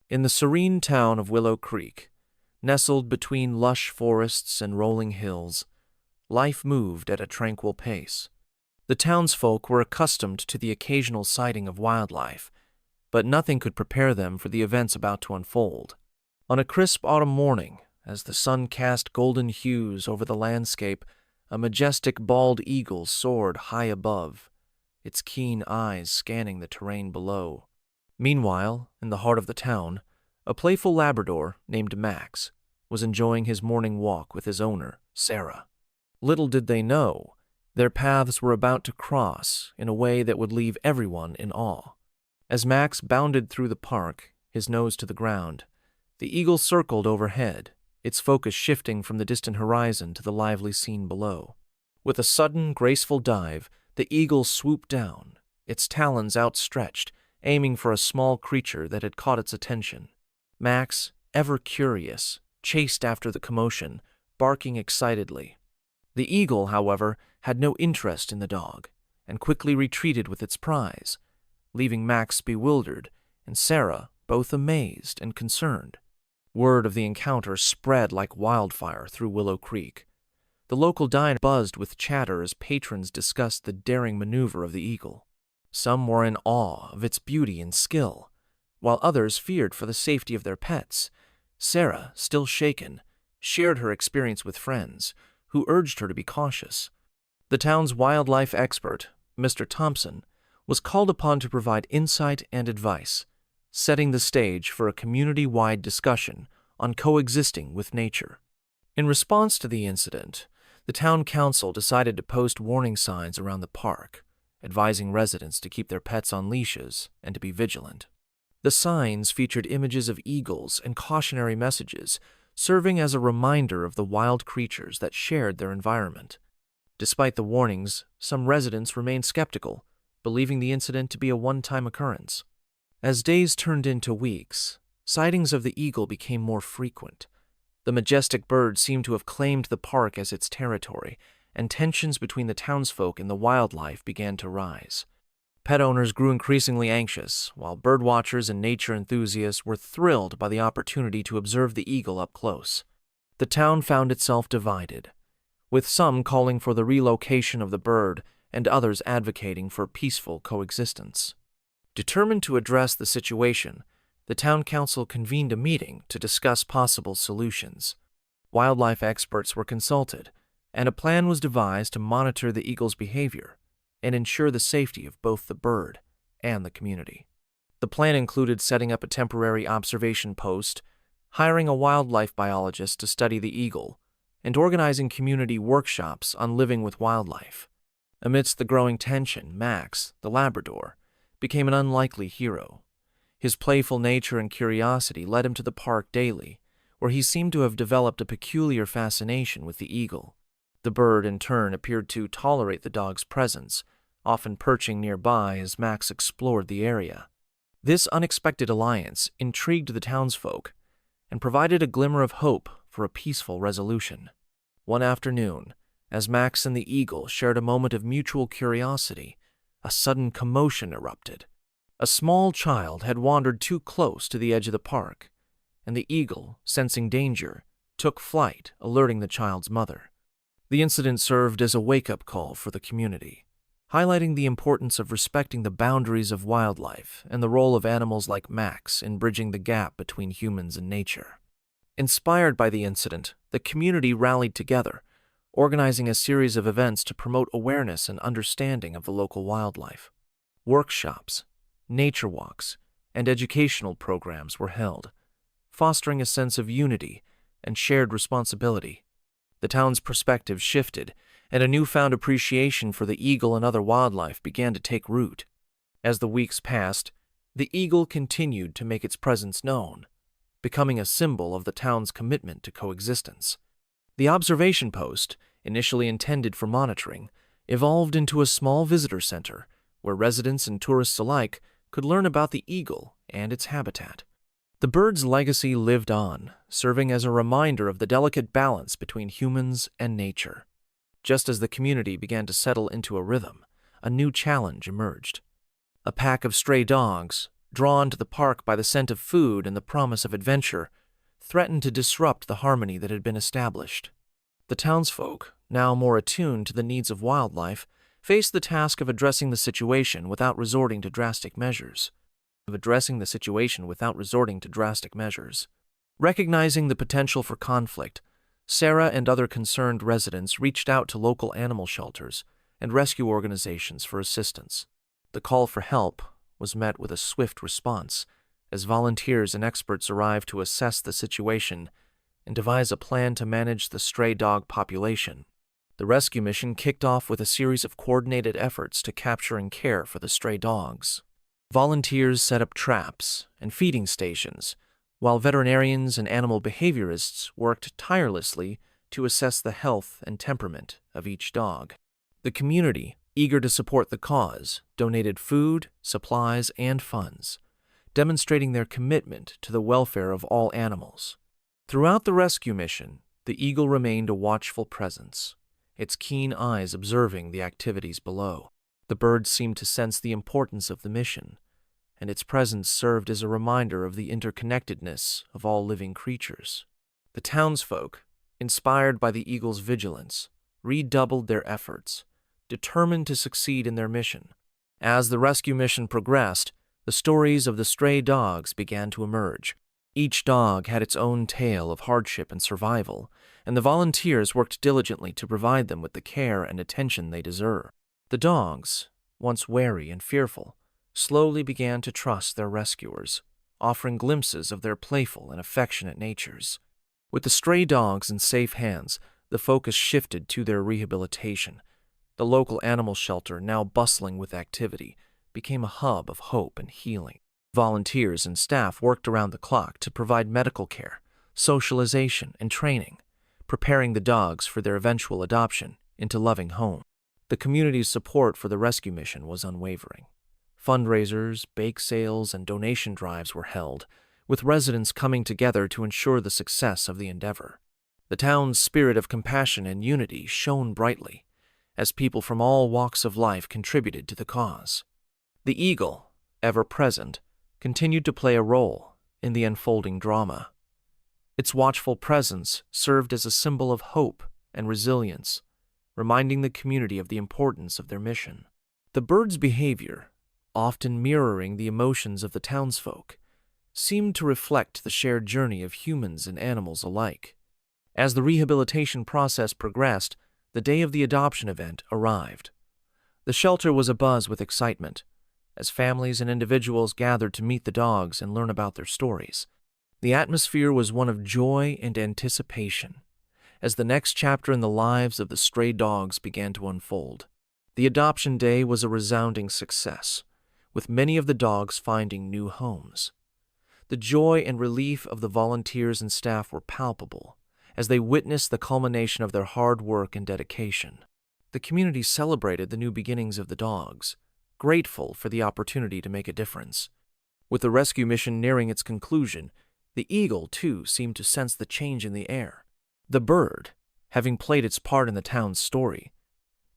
In the serene town of Willow Creek, nestled between lush forests and rolling hills, life moved at a tranquil pace. The townsfolk were accustomed to the occasional sighting of wildlife, but nothing could prepare them for the events about to unfold. On a crisp autumn morning, as the sun cast golden hues over the landscape, a majestic bald eagle soared high above, its keen eyes scanning the terrain below. Meanwhile, in the heart of the town, a playful Labrador named Max was enjoying his morning walk with his owner, Sarah. Little did they know, their paths were about to cross in a way that would leave everyone in awe. As Max bounded through the park, his nose to the ground, the eagle circled overhead, its focus shifting from the distant horizon to the lively scene below. With a sudden, graceful dive, the eagle swooped down, its talons outstretched, aiming for a small creature that had caught its attention. Max, ever curious, chased after the commotion, barking excitedly. The eagle, however, had no interest in the dog, and quickly retreated with its prize, leaving Max bewildered and Sarah both amazed and concerned. Word of the encounter spread like wildfire through Willow Creek. The local diner buzzed with chatter as patrons discussed the daring maneuver of the eagle. Some were in awe of its beauty and skill, while others feared for the safety of their pets. Sarah, still shaken, shared her experience with friends, who urged her to be cautious. The town's wildlife expert, Mr. Thompson, was called upon to provide insight and advice, setting the stage for a community-wide discussion on coexisting with nature. In response to the incident, the town council decided to post warning signs around the park, advising residents to keep their pets on leashes and to be vigilant. The signs featured images of eagles and cautionary messages, serving as a reminder of the wild creatures that shared their environment. Despite the warnings, some residents remained skeptical, believing the incident to be a one-time occurrence. As days turned into weeks, sightings of the eagle became more frequent. The majestic bird seemed to have claimed the park as its territory, and tensions between the townsfolk and the wildlife began to rise. Pet owners grew increasingly anxious, while birdwatchers and nature enthusiasts were thrilled by the opportunity to observe the eagle up close. The town found itself divided, with some calling for the relocation of the bird and others advocating for peaceful coexistence. Determined to address the situation, the town council convened a meeting to discuss possible solutions. Wildlife experts were consulted, and a plan was devised to monitor the eagle's behavior and ensure the safety of both the bird and the community. The plan included setting up a temporary observation post, hiring a wildlife biologist to study the eagle, and organizing community workshops on living with wildlife. Amidst the growing tension, Max, the Labrador, became an unlikely hero. His playful nature and curiosity led him to the park daily, where he seemed to have developed a peculiar fascination with the eagle. The bird, in turn, appeared to tolerate the dog's presence, often perching nearby as Max explored the area. This unexpected alliance intrigued the townsfolk and provided a glimmer of hope for a peaceful resolution. One afternoon, as Max and the eagle shared a moment of mutual curiosity, a sudden commotion erupted. A small child had wandered too close to the edge of the park, and the eagle, sensing danger, took flight, alerting the child's mother. The incident served as a wake-up call for the community, highlighting the importance of respecting the boundaries of wildlife and the role of animals like Max in bridging the gap between humans and nature. Inspired by the incident, the community rallied together, organizing a series of events to promote awareness and understanding of the local wildlife. Workshops, nature walks, and educational programs were held, fostering a sense of unity and shared responsibility. The town's perspective shifted, and a newfound appreciation for the eagle and other wildlife began to take root. As the weeks passed, the eagle continued to make its presence known, becoming a symbol of the town's commitment to coexistence. The observation post, initially intended for monitoring, evolved into a small visitor center where residents and tourists alike could learn about the eagle and its habitat. The bird's legacy lived on, serving as a reminder of the delicate balance between humans and nature. Just as the community began to settle into a rhythm, a new challenge emerged. A pack of stray dogs, drawn to the park by the scent of food and the promise of adventure, threatened to disrupt the harmony that had been established. The townsfolk, now more attuned to the needs of wildlife, faced the task of addressing the situation without resorting to drastic measures. Recognizing the potential for conflict, Sarah and other concerned residents reached out to local animal shelters and rescue organizations for assistance. The call for help was met with a swift response, as volunteers and experts arrived to assess the situation and devise a plan to manage the stray dog population. The rescue mission kicked off with a series of coordinated efforts to capture and care for the stray dogs. Volunteers set up traps and feeding stations, while veterinarians and animal behaviorists worked tirelessly to assess the health and temperament of each dog. The community, eager to support the cause, donated food, supplies, and funds, demonstrating their commitment to the welfare of all animals. Throughout the rescue mission, the eagle remained a watchful presence, its keen eyes observing the activities below. The bird seemed to sense the importance of the mission, and its presence served as a reminder of the interconnectedness of all living creatures. The townsfolk, inspired by the eagle's vigilance, redoubled their efforts, determined to succeed in their mission. As the rescue mission progressed, the stories of the stray dogs began to emerge. Each dog had its own tale of hardship and survival, and the volunteers worked diligently to provide them with the care and attention they deserve. The dogs, once wary and fearful, slowly began to trust their rescuers, offering glimpses of their playful and affectionate natures. With the stray dogs in safe hands, the focus shifted to their rehabilitation. The local animal shelter, now bustling with activity, became a hub of hope and healing. Volunteers and staff worked around the clock to provide medical care, socialization, and training, preparing the dogs for their eventual adoption into loving homes. The community's support for the rescue mission was unwavering. Fundraisers, bake sales, and donation drives were held, with residents coming together to ensure the success of the endeavor. The town's spirit of compassion and unity shone brightly, as people from all walks of life contributed to the cause. The eagle, ever present, continued to play a role in the unfolding drama. Its watchful presence served as a symbol of hope and resilience, reminding the community of the importance of their mission. The bird's behavior, often mirroring the emotions of the townsfolk, seemed to reflect the shared journey of humans and animals alike. As the rehabilitation process progressed, the day of the adoption event arrived. The shelter was abuzz with excitement, as families and individuals gathered to meet the dogs and learn about their stories. The atmosphere was one of joy and anticipation, as the next chapter in the lives of the stray dogs began to unfold. The adoption day was a resounding success, with many of the dogs finding new homes. The joy and relief of the volunteers and staff were palpable as they witnessed the culmination of their hard work and dedication. The community celebrated the new beginnings of the dogs, grateful for the opportunity to make a difference. With the rescue mission nearing its conclusion, the eagle, too, seemed to sense the change in the air. The bird, having played its part in the town's story,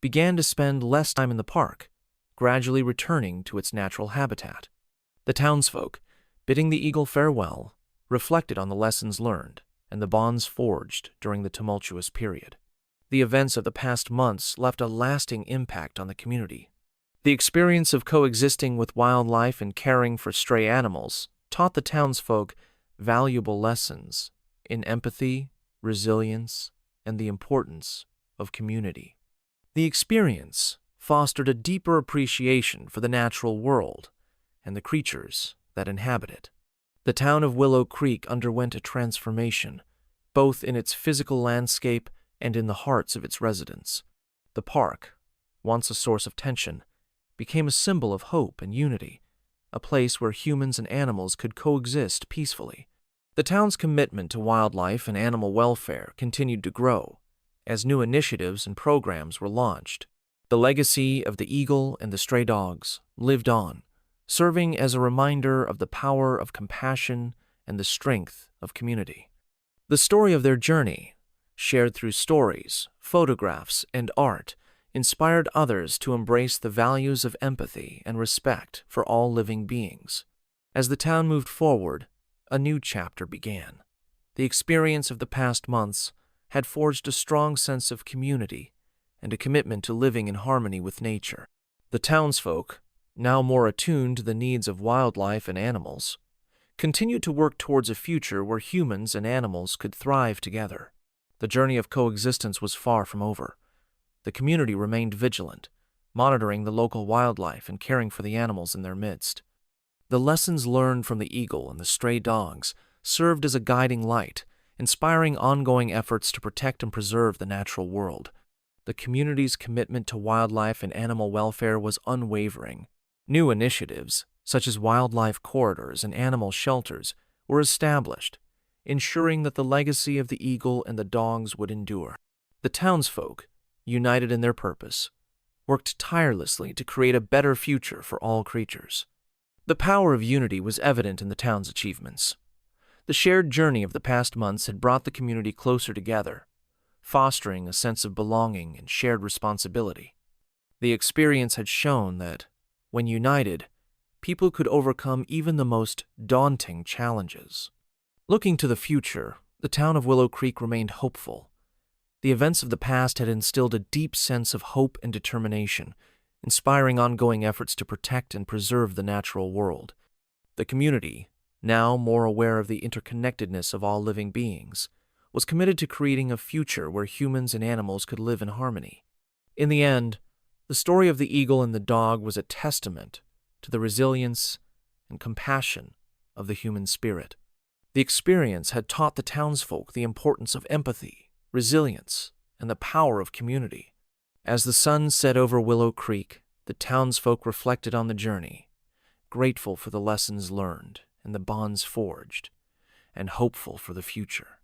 began to spend less time in the park, gradually returning to its natural habitat. The townsfolk, bidding the eagle farewell, reflected on the lessons learned and the bonds forged during the tumultuous period. The events of the past months left a lasting impact on the community. The experience of coexisting with wildlife and caring for stray animals taught the townsfolk valuable lessons in empathy, resilience, and the importance of community. The experience fostered a deeper appreciation for the natural world and the creatures that inhabit it. The town of Willow Creek underwent a transformation, both in its physical landscape and in the hearts of its residents. The park, once a source of tension, became a symbol of hope and unity, a place where humans and animals could coexist peacefully. The town's commitment to wildlife and animal welfare continued to grow as new initiatives and programs were launched. The legacy of the eagle and the stray dogs lived on, serving as a reminder of the power of compassion and the strength of community. The story of their journey, shared through stories, photographs, and art, inspired others to embrace the values of empathy and respect for all living beings. As the town moved forward, a new chapter began. The experience of the past months had forged a strong sense of community and a commitment to living in harmony with nature. The townsfolk, now more attuned to the needs of wildlife and animals, continued to work towards a future where humans and animals could thrive together. The journey of coexistence was far from over. The community remained vigilant, monitoring the local wildlife and caring for the animals in their midst. The lessons learned from the eagle and the stray dogs served as a guiding light, inspiring ongoing efforts to protect and preserve the natural world. The community's commitment to wildlife and animal welfare was unwavering. New initiatives, such as wildlife corridors and animal shelters, were established, ensuring that the legacy of the eagle and the dogs would endure. The townsfolk, united in their purpose, worked tirelessly to create a better future for all creatures. The power of unity was evident in the town's achievements. The shared journey of the past months had brought the community closer together, fostering a sense of belonging and shared responsibility. The experience had shown that, when united, people could overcome even the most daunting challenges. Looking to the future, the town of Willow Creek remained hopeful. The events of the past had instilled a deep sense of hope and determination, inspiring ongoing efforts to protect and preserve the natural world. The community, now more aware of the interconnectedness of all living beings, was committed to creating a future where humans and animals could live in harmony. In the end, the story of the eagle and the dog was a testament to the resilience and compassion of the human spirit. The experience had taught the townsfolk the importance of empathy, resilience, and the power of community. As the sun set over Willow Creek, the townsfolk reflected on the journey, grateful for the lessons learned and the bonds forged, and hopeful for the future.